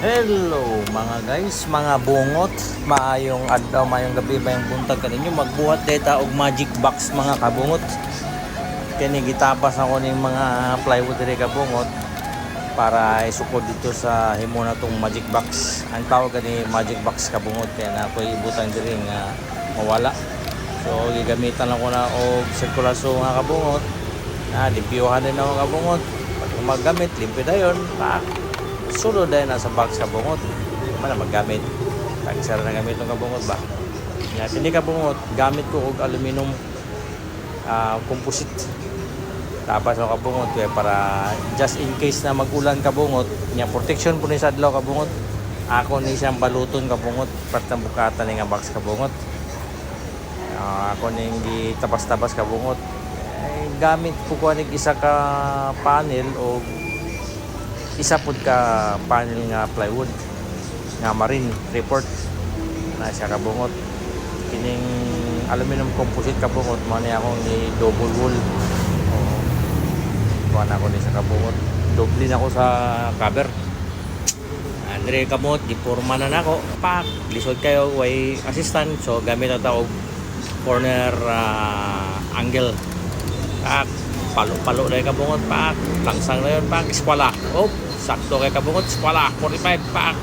Hello mga guys, mga bungot, maayong adlaw, maayong gabi, maayong buntag kaninyo. Magbuhat data og magic box mga kabungot. Kini gitapas ako ning mga plywood diri kabungot para isukod dito sa himo na tong magic box. Ang tawag ni magic box kabungot, kaya na ako ibutang diri nga mawala. So gigamitan lang ko na og sirkulasyon nga kabungot. Limpyuhan din ako kabungot. Pag magamit, limpyo dayon. Sulod dahil nasa box kabungot, mana maggamit tagsara na gamit ng kabungot ba nga hindi kabungot gamit ko og aluminum composite tapos ang kabungot kaya para just in case na magulan kabungot nya protection po ni sa adlaw kabungot ako ni siyang baluton kabungot partang bukatan ni nga box kabungot ako ning gitabas-tabas kabungot gamit po ko ning isa ka panel o isa pud ka panel nga plywood nga marine report na siya kabungot kining aluminum composite kabungot mo ni akong ni double wall kuha na ako ni sa kabungot doble na ako sa cover andre kabungot giporma na nako pak lisod kayo way assistant so gamit na ta og corner angle pak palo-palo na yung kabungot pak langsang na yun pak eskwala sakto kay kabungot eskwala 45 pak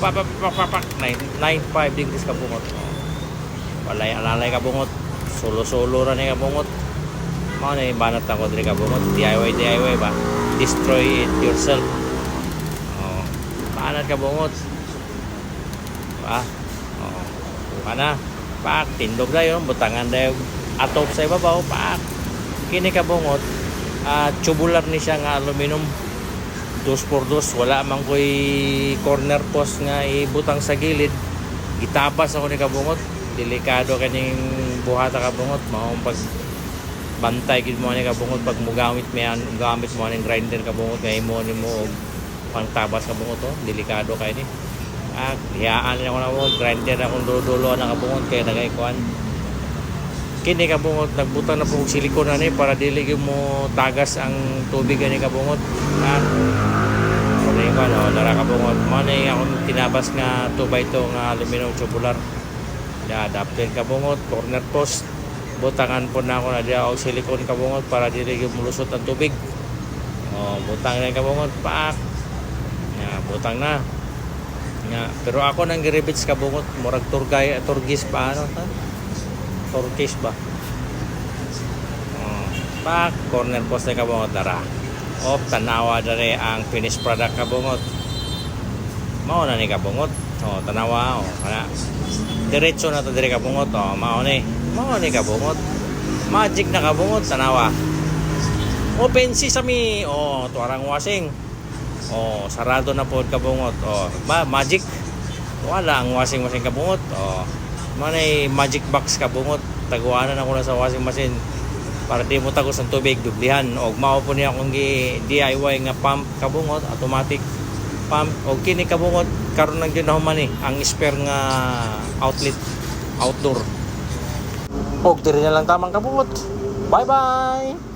95 degrees kabungot walay kabungot solo ra ni kabungot mao na banat ako diri kabungot DIY ba destroy it yourself banat kabungot pana pak tindog na yun butangan na yung atop sa ibabaw pak kini kabungot tubular ni siya nga aluminum 2x2 wala man ko'y corner post nga ibutang sa gilid gitapas ako ni kabungot delikado kaning buhata kabungot maong pag bantay gid mo ni kabungot pag mugamit mo ning grinder kabungot nga imo nimo og pangtabas kabungot delikado kay ni hiyaan ako na mo grinder akong dulo na kabungot kay nagaikuan kini kabungot nagbutang na po silikon na ni para dili mo tagas ang tubig ni kabungot dara kabungot manay akong tinabas nga 2x2 nga aluminum tubular adapter kabungot corner post butangan po na ako na diya og silikon kabungot para dili mulusot ang tubig butang na kabungot pak butang na pero ako nang giribits kabungot murag turgis pa turkish ba pak corner post na kabungot dara tanawa dere ang finished product kabungot mao na ni kabungot tanawa kana diretso na to dire kabungot mao ni kabungot magic na kabungot tanawa open sesame tuarang washing sarado na po kabungot ba magic wala ang washing machine kabungot manay magic box kabungot taguanan ako na sa washing machine para di mo tagos ang tubig dublihan og mao po niya akong DIY nga pump kabungot automatic pump og kini kabungot karon nang ginahuman ni ang spare nga outdoor og diri na lang tamang kabungot bye bye.